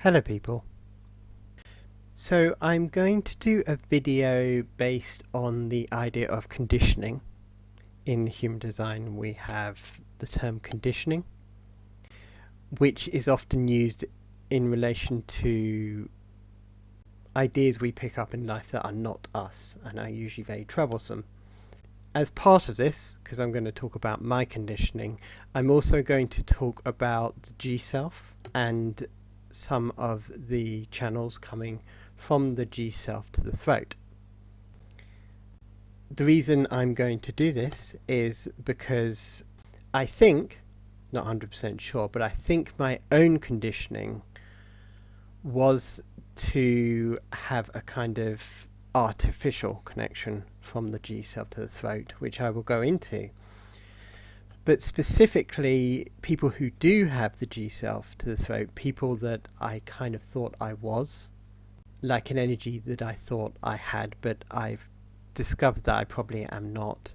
Hello people. So I'm going to do a video based on the idea of conditioning. In human design we have the term conditioning, which is often used in relation to ideas we pick up in life that are not us and are usually very troublesome. As part of this, because I'm going to talk about my conditioning, I'm also going to talk about the G self and some of the channels coming from the G self to the throat. The reason I'm going to do this is because I think, not 100% sure, but I think my own conditioning was to have a kind of artificial connection from the G self to the throat, which I will go into. But specifically, people who do have the G self to the throat, people that I kind of thought I was, like an energy that I thought I had, but I've discovered that I probably am not.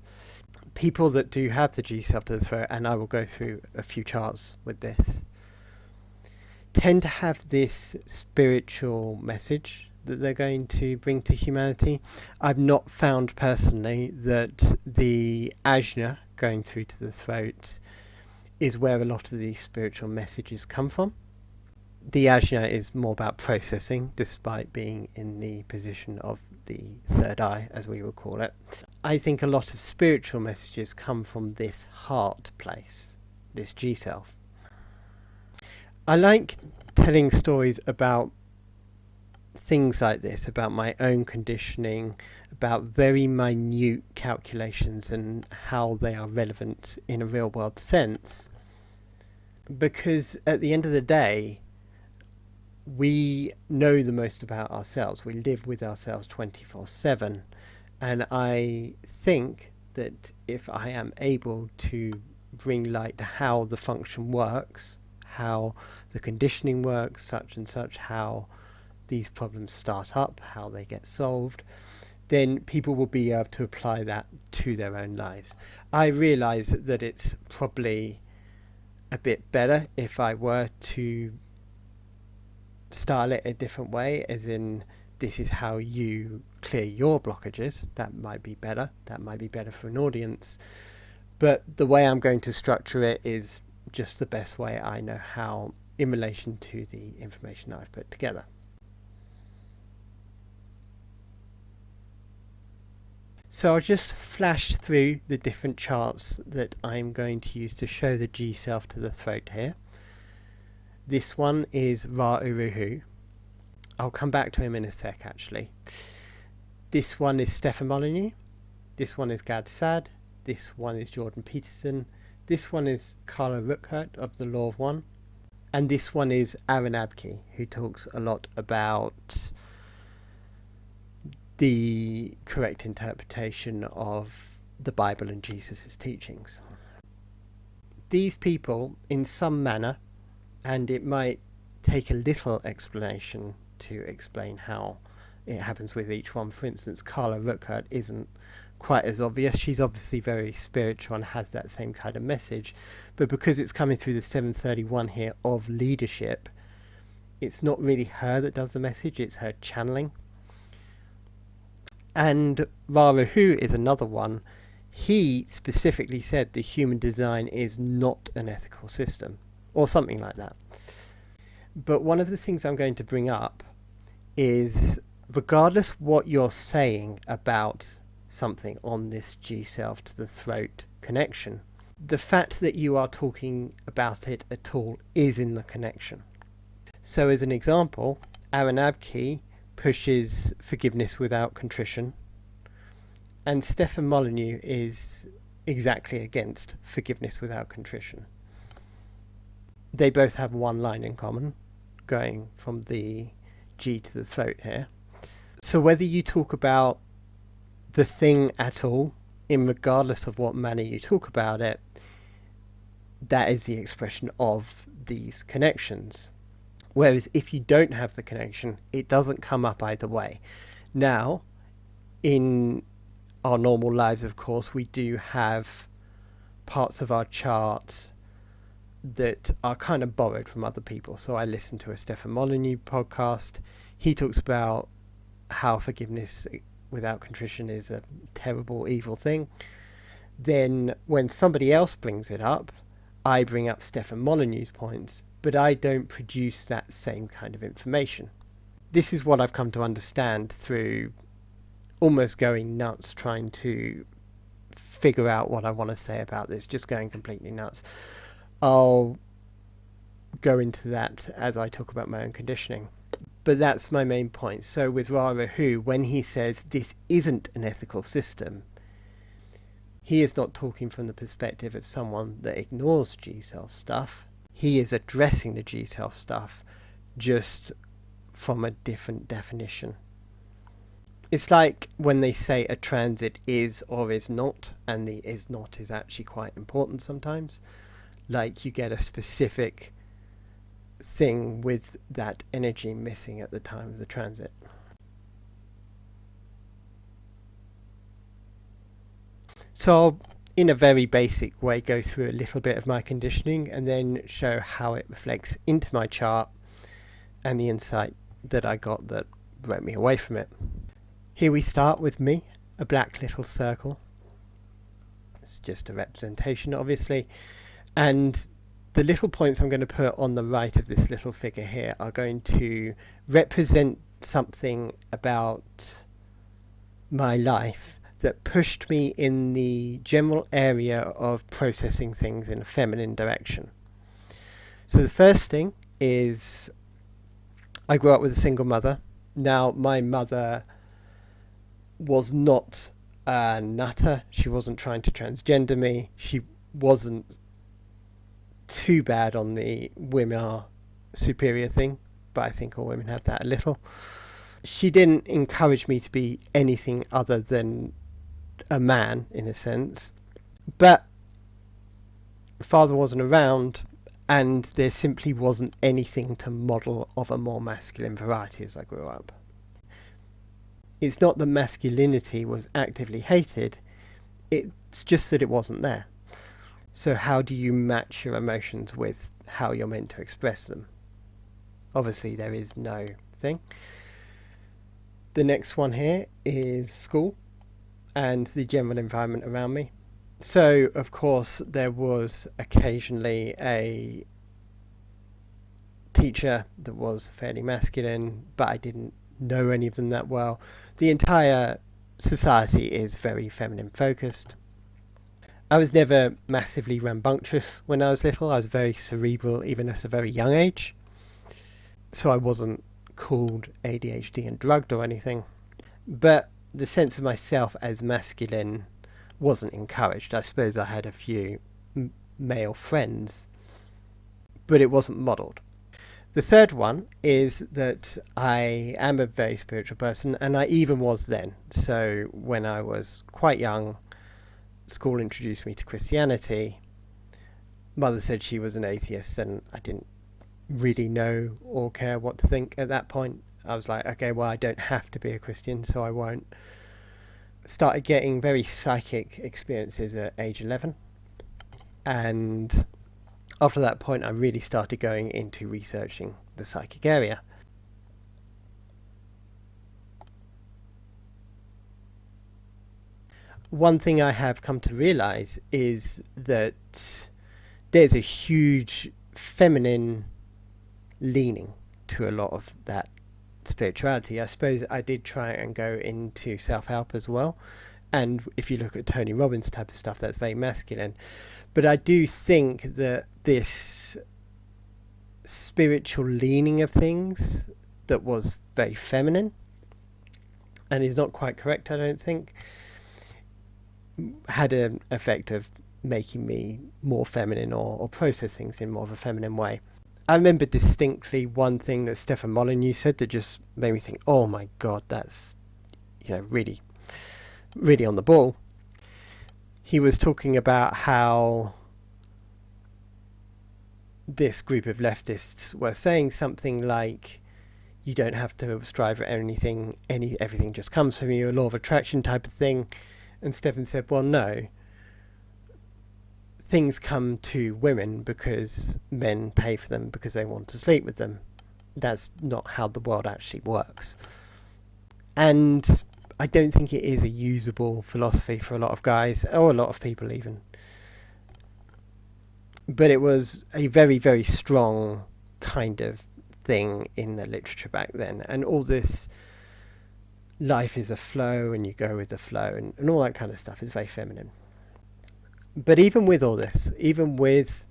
People that do have the G self to the throat, and I will go through a few charts with this, tend to have this spiritual message that they're going to bring to humanity. I've not found personally that the ajna going through to the throat is where a lot of these spiritual messages come from. The ajna is more about processing, despite being in the position of the third eye, as we will call it. I think a lot of spiritual messages come from this heart place, this G self. I like telling stories about things like this, about my own conditioning, about very minute calculations and how they are relevant in a real world sense. Because at the end of the day, we know the most about ourselves. We live with ourselves 24/7. And I think that if I am able to bring light to how the function works, how the conditioning works, such and such, how these problems start up, how they get solved, then people will be able to apply that to their own lives. I realise that it's probably a bit better if I were to style it a different way, as in this is how you clear your blockages. That might be better. That might be better for an audience. But the way I'm going to structure it is just the best way I know how in relation to the information I've put together. So I'll just flash through the different charts that I'm going to use to show the G self to the throat here. This one is Ra Uruhu. I'll come back to him in a sec actually. This one is Stefan Molyneux. This one is Gad Saad. This one is Jordan Peterson. This one is Carla Rueckert of the Law of One. And this one is Aaron Abke, who talks a lot about the correct interpretation of the Bible and Jesus' teachings. These people, in some manner, and it might take a little explanation to explain how it happens with each one. For instance, Carla Rueckert isn't quite as obvious. She's obviously very spiritual and has that same kind of message, but because it's coming through the 731 here of leadership, it's not really her that does the message, it's her channeling. And Ra Uruhu is another one. He specifically said the human design is not an ethical system, or something like that. But one of the things I'm going to bring up is, regardless what you're saying about something on this G self to the throat connection, the fact that you are talking about it at all is in the connection. So as an example, Aaron Abke pushes forgiveness without contrition, and Stefan Molyneux is exactly against forgiveness without contrition. They both have one line in common, going from the G to the throat here. So whether you talk about the thing at all, in regardless of what manner you talk about it, that is the expression of these connections. Whereas if you don't have the connection, it doesn't come up either way. Now, in our normal lives, of course, we do have parts of our chart that are kind of borrowed from other people. So I listened to a Stefan Molyneux podcast. He talks about how forgiveness without contrition is a terrible, evil thing. Then when somebody else brings it up, I bring up Stefan Molyneux's points, but I don't produce that same kind of information. This is what I've come to understand through almost going nuts trying to figure out what I want to say about this, just going completely nuts. I'll go into that as I talk about my own conditioning. But that's my main point. So with Ra Hu, when he says this isn't an ethical system, he is not talking from the perspective of someone that ignores G-self stuff. He is addressing the G-self stuff just from a different definition. It's like when they say a transit is or is not, and the is not is actually quite important sometimes. Like you get a specific thing with that energy missing at the time of the transit. So I'll, in a very basic way, go through a little bit of my conditioning and then show how it reflects into my chart and the insight that I got that broke me away from it. Here we start with me, a black little circle. It's just a representation, obviously. And the little points I'm going to put on the right of this little figure here are going to represent something about my life that pushed me in the general area of processing things in a feminine direction. So the first thing is I grew up with a single mother. Now, my mother was not a nutter. She wasn't trying to transgender me. She wasn't too bad on the women are superior thing, but I think all women have that a little. She didn't encourage me to be anything other than a man, in a sense. But father wasn't around, and there simply wasn't anything to model of a more masculine variety as I grew up. It's not that masculinity was actively hated, it's just that it wasn't there. So how do you match your emotions with how you're meant to express them? Obviously there is no thing. The next one here is school and the general environment around me. So of course there was occasionally a teacher that was fairly masculine, but I didn't know any of them that well. The entire society is very feminine focused. I was never massively rambunctious when I was little. I was very cerebral even at a very young age. So I wasn't called ADHD and drugged or anything. But the sense of myself as masculine wasn't encouraged. I suppose I had a few male friends, but it wasn't modelled. The third one is that I am a very spiritual person, and I even was then. So when I was quite young, school introduced me to Christianity. Mother said she was an atheist, and I didn't really know or care what to think at that point. I was like, okay, well, I don't have to be a Christian, so I won't. Started getting very psychic experiences at age 11, and after that point I really started going into researching the psychic area. One thing I have come to realise is that there's a huge feminine leaning to a lot of that spirituality. I suppose I did try and go into self-help as well, and if you look at Tony Robbins type of stuff, that's very masculine. But I do think that this spiritual leaning of things that was very feminine, and is not quite correct, I don't think, had an effect of making me more feminine or process things in more of a feminine way. I remember distinctly one thing that Stefan Molyneux said that just made me think, oh my god, that's, really, really on the ball. He was talking about how this group of leftists were saying something like, you don't have to strive for anything, everything just comes from you, a law of attraction type of thing. And Stefan said, well, no. things come to women because men pay for them because they want to sleep with them. That's not how the world actually works. And I don't think it is a usable philosophy for a lot of guys, or a lot of people even. But it was a very, very strong kind of thing in the literature back then. And all this life is a flow and you go with the flow and all that kind of stuff is very feminine. But even with all this, even with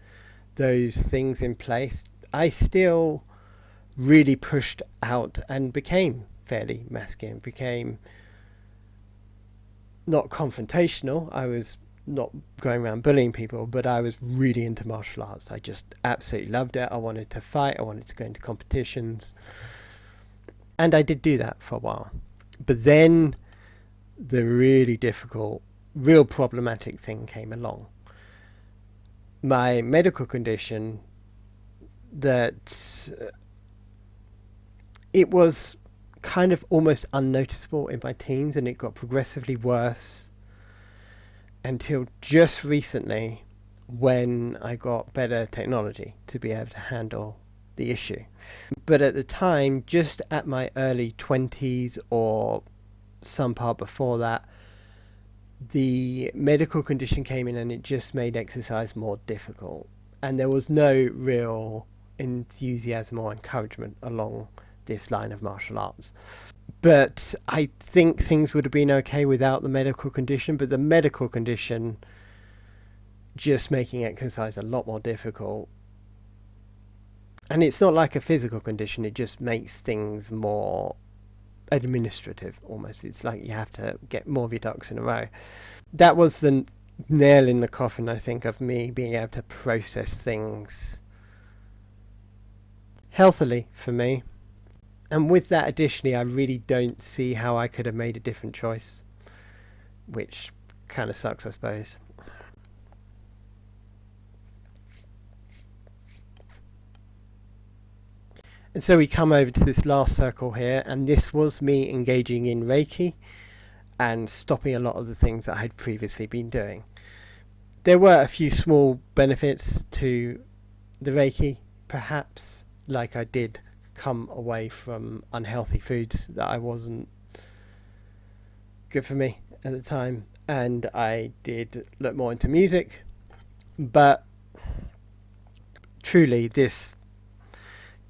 those things in place, I still really pushed out and became fairly masculine, became not confrontational. I was not going around bullying people, but I was really into martial arts. I just absolutely loved it. I wanted to fight. I wanted to go into competitions. And I did do that for a while. But then the really difficult, real problematic thing came along. My medical condition, that it was kind of almost unnoticeable in my teens, and it got progressively worse until just recently, when I got better technology to be able to handle the issue. But at the time, just at my early 20s or some part before that, the medical condition came in and it just made exercise more difficult. And there was no real enthusiasm or encouragement along this line of martial arts. But I think things would have been okay without the medical condition, but the medical condition just making exercise a lot more difficult. And it's not like a physical condition, it just makes things more administrative almost. It's like you have to get more of your ducks in a row. That was the nail in the coffin, I think, of me being able to process things healthily for me. And with that, additionally, I really don't see how I could have made a different choice, which kind of sucks, I suppose. And so we come over to this last circle here, and this was me engaging in Reiki and stopping a lot of the things that I had previously been doing. There were a few small benefits to the Reiki, perhaps, like I did come away from unhealthy foods that I wasn't good for me at the time, and I did look more into music. But truly, this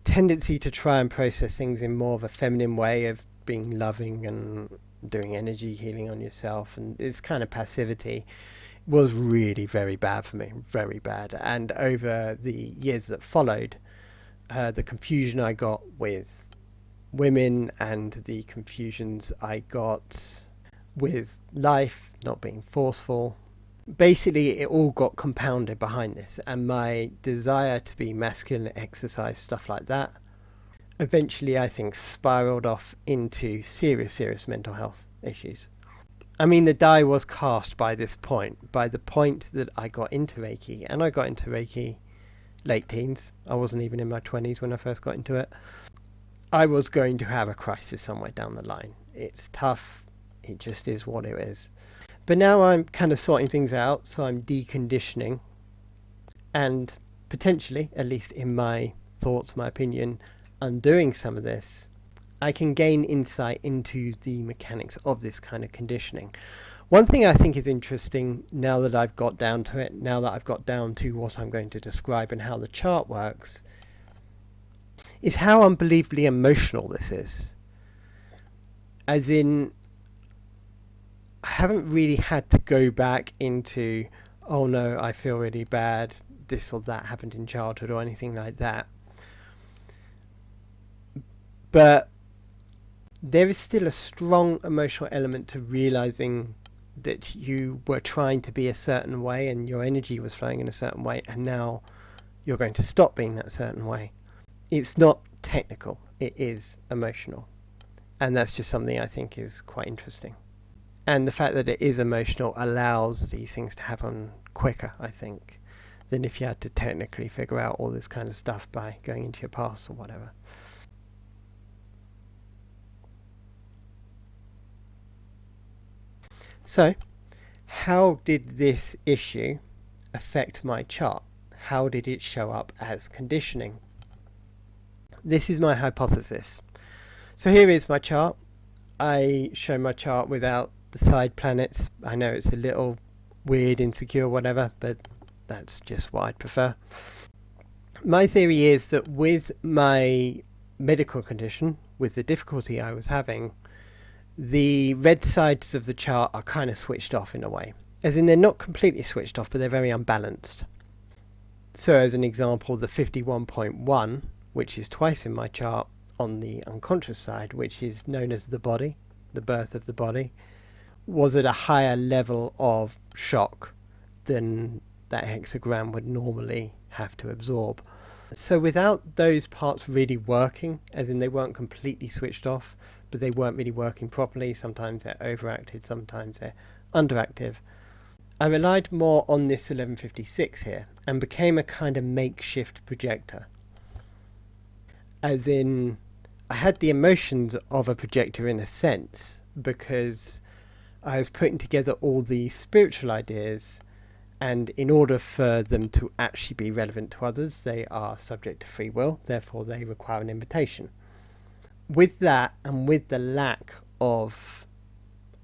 tendency to try and process things in more of a feminine way of being loving and doing energy healing on yourself, and this kind of passivity was really very bad for me, very bad. And over the years that followed, the confusion I got with women and the confusions I got with life not being forceful, basically it all got compounded behind this, and my desire to be masculine, exercise, stuff like that, eventually I think spiraled off into serious mental health issues. I mean, the die was cast by this point, by the point that I got into Reiki, and I got into Reiki late teens. I wasn't even in my 20s when I first got into it. I was going to have a crisis somewhere down the line. It's tough. It just is what it is. But now I'm kind of sorting things out, so I'm deconditioning, and potentially, at least in my thoughts, my opinion, undoing some of this, I can gain insight into the mechanics of this kind of conditioning. One thing I think is interesting, now that I've got down to it, now that I've got down to what I'm going to describe and how the chart works, is how unbelievably emotional this is. As in, I haven't really had to go back into, oh no, I feel really bad, this or that happened in childhood or anything like that. But there is still a strong emotional element to realizing that you were trying to be a certain way and your energy was flowing in a certain way, and now you're going to stop being that certain way. It's not technical, it is emotional. And that's just something I think is quite interesting. And the fact that it is emotional allows these things to happen quicker, I think, than if you had to technically figure out all this kind of stuff by going into your past or whatever. So, how did this issue affect my chart? How did it show up as conditioning? This is my hypothesis. So here is my chart. I show my chart without the side planets. I know it's a little weird, insecure, whatever, but that's just what I'd prefer. My theory is that with my medical condition, with the difficulty I was having, the red sides of the chart are kind of switched off in a way. As in, they're not completely switched off, but they're very unbalanced. So as an example, the 51.1, which is twice in my chart on the unconscious side, which is known as the body, the birth of the body, was at a higher level of shock than that hexagram would normally have to absorb. So without those parts really working, as in they weren't completely switched off, but they weren't really working properly, sometimes they're overactive, sometimes they're underactive, I relied more on this 1156 here and became a kind of makeshift projector. As in, I had the emotions of a projector in a sense, because I was putting together all these spiritual ideas, and in order for them to actually be relevant to others, they are subject to free will, therefore they require an invitation. With that, and with the lack of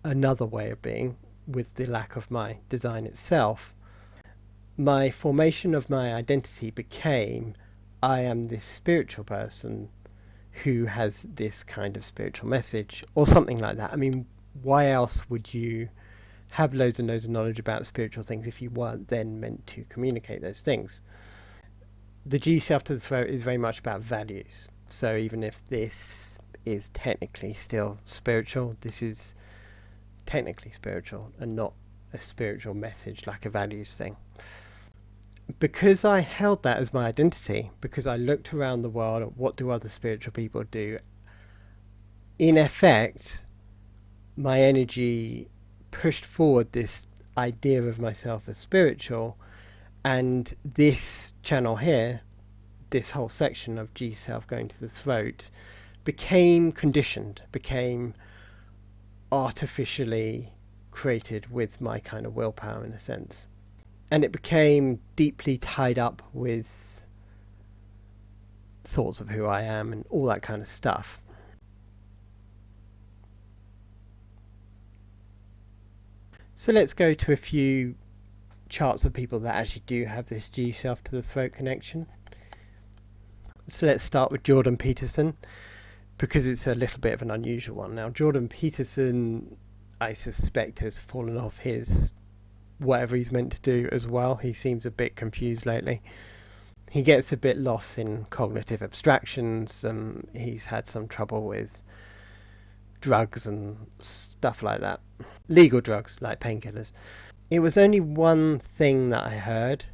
another way of being, with the lack of my design itself, my formation of my identity became, I am this spiritual person who has this kind of spiritual message, or something like that. I mean, why else would you have loads and loads of knowledge about spiritual things if you weren't then meant to communicate those things? The G self to the throat is very much about values. So even if this is technically still spiritual, this is technically spiritual and not a spiritual message like a values thing. Because I held that as my identity, because I looked around the world at what do other spiritual people do, in effect, my energy pushed forward this idea of myself as spiritual, and this channel here, this whole section of G self going to the throat, became conditioned, became artificially created with my kind of willpower in a sense. And it became deeply tied up with thoughts of who I am and all that kind of stuff. So let's go to a few charts of people that actually do have this G self to the throat connection. So let's start with Jordan Peterson, because it's a little bit of an unusual one. Now, Jordan Peterson, I suspect, has fallen off his whatever he's meant to do as well. He seems a bit confused lately. He gets a bit lost in cognitive abstractions. He's had some trouble with drugs and stuff like that. Legal drugs, like painkillers. It was only one thing that I heard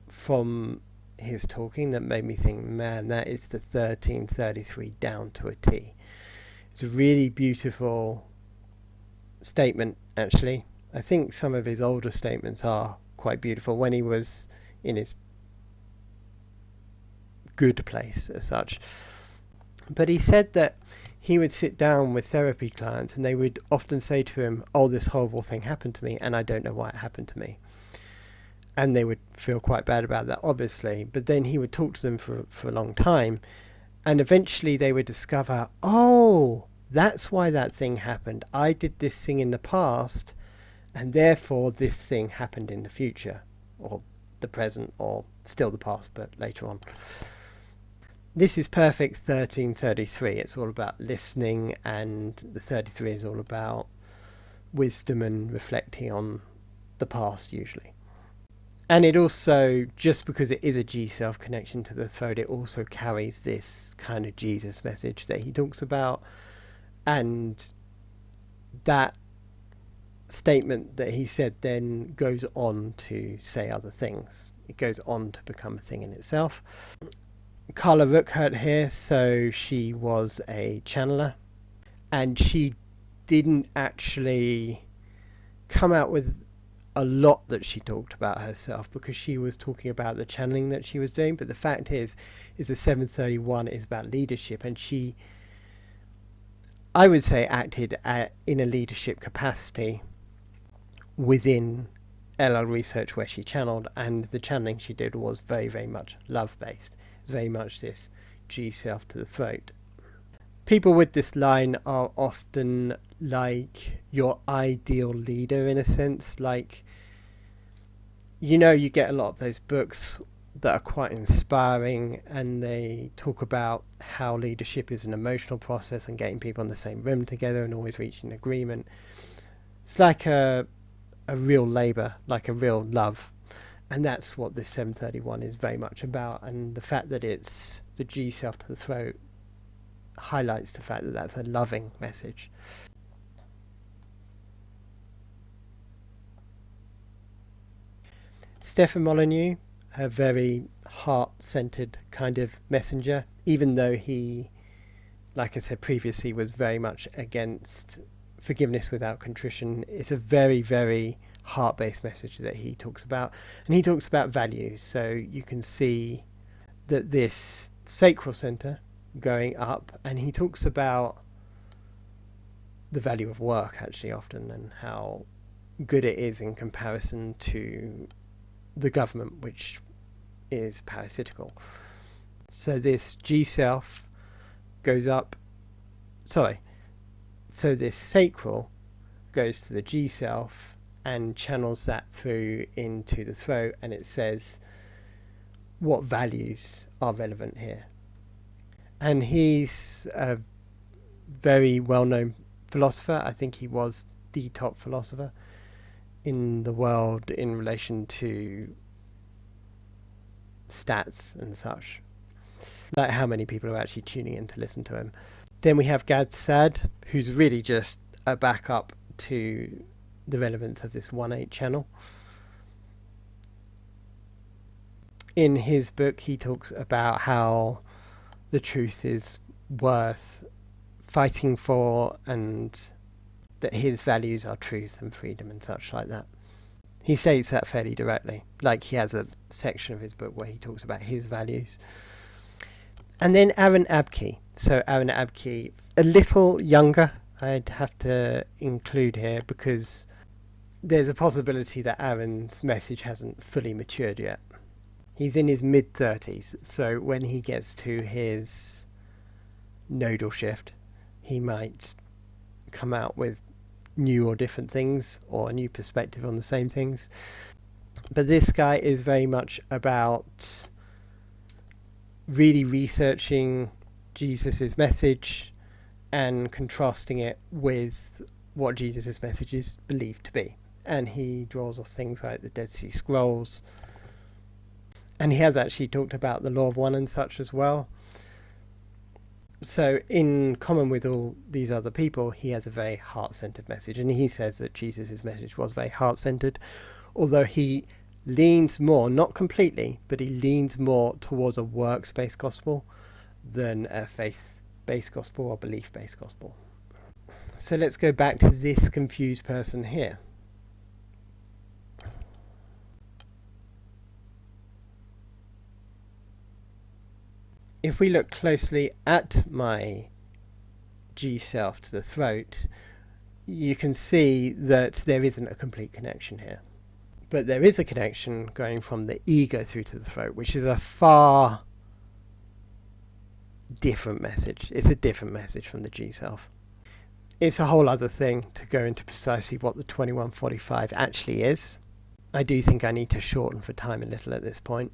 from his talking that made me think, man, that is the 1333 down to a T. It's a really beautiful statement, actually. I think some of his older statements are quite beautiful when he was in his good place as such. But he said that he would sit down with therapy clients and they would often say to him, oh, this horrible thing happened to me and I don't know why it happened to me. And they would feel quite bad about that, obviously. But then he would talk to them for a long time. And eventually they would discover, oh, that's why that thing happened. I did this thing in the past, and therefore this thing happened in the future, or the present, or still the past, but later on. This is perfect 1333. It's all about listening, and the 33 is all about wisdom and reflecting on the past, usually. And it also, just because it is a G self connection to the throat, it also carries this kind of Jesus message that he talks about. And that statement that he said then goes on to say other things. It goes on to become a thing in itself. Carla Rueckert here, so she was a channeler, and she didn't actually come out with a lot that she talked about herself, because she was talking about the channeling that she was doing. But the fact is the 731 is about leadership, and she, I would say, acted in a leadership capacity within LL research where she channeled, and the channeling she did was very, very much love based. It was very much this G self to the throat. People with this line are often like your ideal leader, in a sense. Like, you know, you get a lot of those books that are quite inspiring, and they talk about how leadership is an emotional process and getting people in the same room together and always reaching agreement. It's like a real labour, like a real love. And that's what this 731 is very much about. And the fact that it's the G self to the throat highlights the fact that that's a loving message. Stefan Molyneux, a very heart-centered kind of messenger, even though he, like I said previously, was very much against forgiveness without contrition. It's a very, very heart-based message that he talks about, and he talks about values. So you can see that this sacral center going up, and he talks about the value of work actually often, and how good it is in comparison to the government, which is parasitical. So this G self goes up, so this sacral goes to the G self and channels that through into the throat, and it says what values are relevant here. And he's a very well-known philosopher. I think he was the top philosopher in the world in relation to stats and such, like how many people are actually tuning in to listen to him. Then we have Gad Sad, who's really just a backup to the relevance of this 1/8 channel. In his book, he talks about how the truth is worth fighting for, and that his values are truth and freedom and such like that. He states that fairly directly. Like, he has a section of his book where he talks about his values. And then Aaron Abke. So Aaron Abke, a little younger, I'd have to include here, because there's a possibility that Aaron's message hasn't fully matured yet. He's in his mid-30s, so when he gets to his nodal shift, he might come out with new or different things, or a new perspective on the same things. But this guy is very much about really researching Jesus's message and contrasting it with what Jesus's message is believed to be. And he draws off things like the Dead Sea Scrolls, and he has actually talked about the Law of One and such as well. So in common with all these other people, he has a very heart-centered message, and he says that Jesus' message was very heart-centered, although he leans more, not completely, but he leans more towards a works-based gospel than a faith-based gospel or belief-based gospel. So let's go back to this confused person here. If we look closely at my G self to the throat, you can see that there isn't a complete connection here. But there is a connection going from the ego through to the throat, which is a far different message. It's a different message from the G self. It's a whole other thing to go into precisely what the 2145 actually is. I do think I need to shorten for time a little at this point.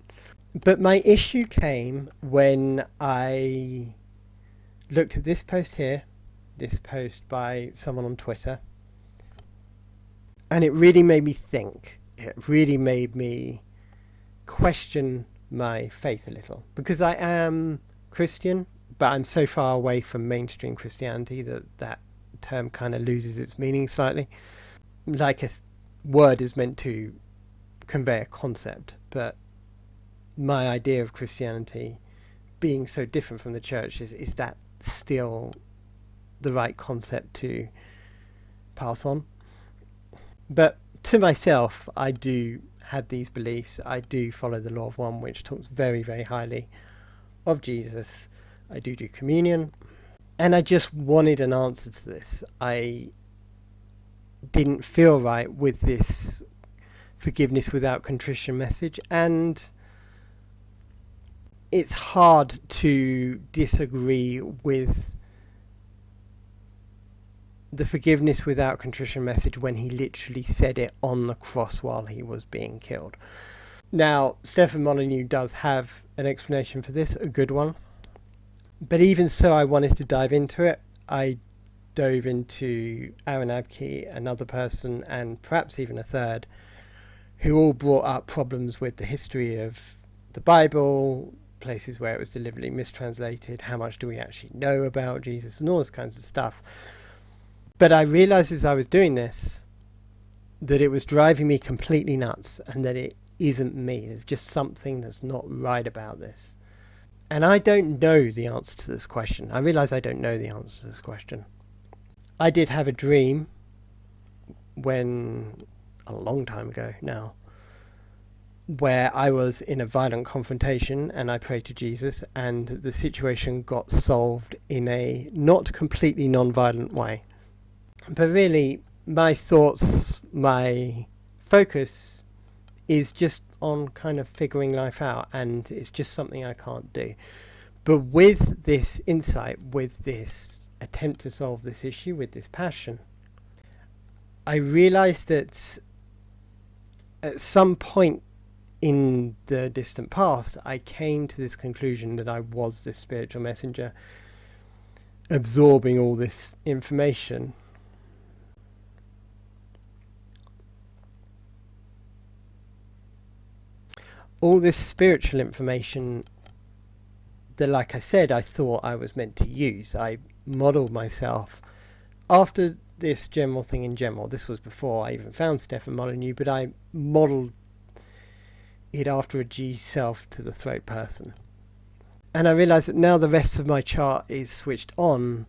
But my issue came when I looked at this post here, this post by someone on Twitter, and it really made me think. It really made me question my faith a little, because I am Christian, but I'm so far away from mainstream Christianity that term kind of loses its meaning slightly. Like, a word is meant to convey a concept, but my idea of Christianity being so different from the church, is that still the right concept to pass on? But to myself, I do have these beliefs. I do follow the Law of One, which talks very, very highly of Jesus. I do communion, and I just wanted an answer to this. I didn't feel right with this forgiveness without contrition message, and it's hard to disagree with the forgiveness without contrition message when he literally said it on the cross while he was being killed. Now, Stefan Molyneux does have an explanation for this, a good one. But even so, I wanted to dive into it. I dove into Aaron Abke, another person, and perhaps even a third, who all brought up problems with the history of the Bible, places where it was deliberately mistranslated, how much do we actually know about Jesus, and all this kinds of stuff. But I realised as I was doing this that it was driving me completely nuts, and that it isn't me. There's just something that's not right about this. And I don't know the answer to this question. I realise I don't know the answer to this question. I did have a dream when, a long time ago now, where I was in a violent confrontation and I prayed to Jesus, and the situation got solved in a not completely non-violent way. But really, my thoughts, my focus is just on kind of figuring life out, and it's just something I can't do. But with this insight, with this attempt to solve this issue, with this passion, I realized that at some point in the distant past, I came to this conclusion that I was this spiritual messenger, absorbing all this information. All this spiritual information that, like I said, I thought I was meant to use. I modelled myself after this general thing in general. This was before I even found Stefan Molyneux, but I modelled it after a G self to the throat person. And I realised that now the rest of my chart is switched on,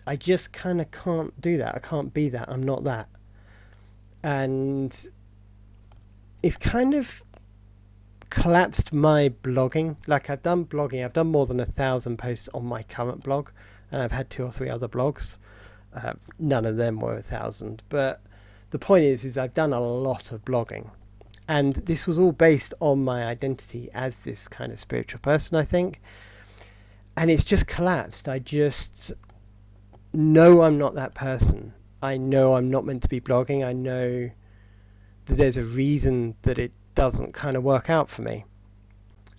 I just kind of can't do that. I can't be that. I'm not that. And it's kind of collapsed my blogging. Like, I've done blogging, I've done more than 1,000 posts on my current blog, and I've had 2 or 3 other blogs. None of them were 1,000, but the point is I've done a lot of blogging, and this was all based on my identity as this kind of spiritual person, I think, and it's just collapsed. I just know I'm not that person. I know I'm not meant to be blogging. I know that there's a reason that it doesn't kind of work out for me.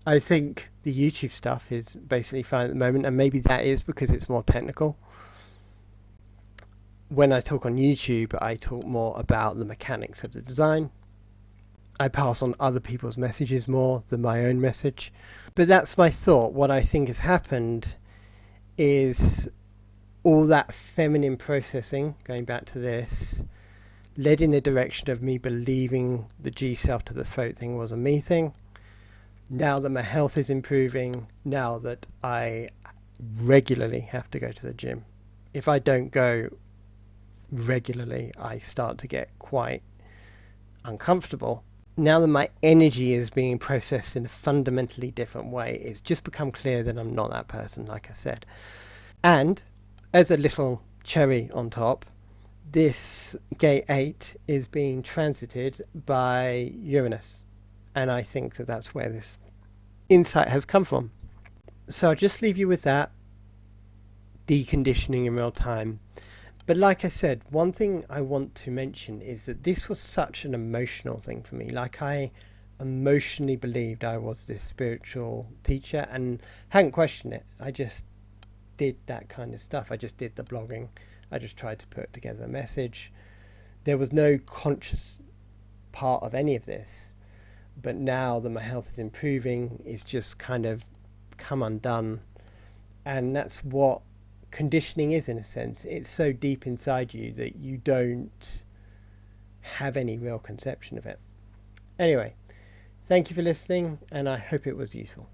I think the YouTube stuff is basically fine at the moment, and maybe that is because it's more technical. When I talk on YouTube, I talk more about the mechanics of the design. I pass on other people's messages more than my own message. But that's my thought. What I think has happened is all that feminine processing, going back to this, led in the direction of me believing the G self to the throat thing was a me thing. Now that my health is improving, now that I regularly have to go to the gym, if I don't go regularly, I start to get quite uncomfortable. Now that my energy is being processed in a fundamentally different way, it's just become clear that I'm not that person, like I said. And as a little cherry on top, this gate 8 is being transited by Uranus, and I think that that's where this insight has come from. So I'll just leave you with that, deconditioning in real time. But like I said, one thing I want to mention is that this was such an emotional thing for me. Like, I emotionally believed I was this spiritual teacher and hadn't questioned it. I just did that kind of stuff. I just did the blogging. I just tried to put together a message. There was no conscious part of any of this. But now that my health is improving, it's just kind of come undone. And that's what conditioning is, in a sense. It's so deep inside you that you don't have any real conception of it. Anyway, thank you for listening, and I hope it was useful.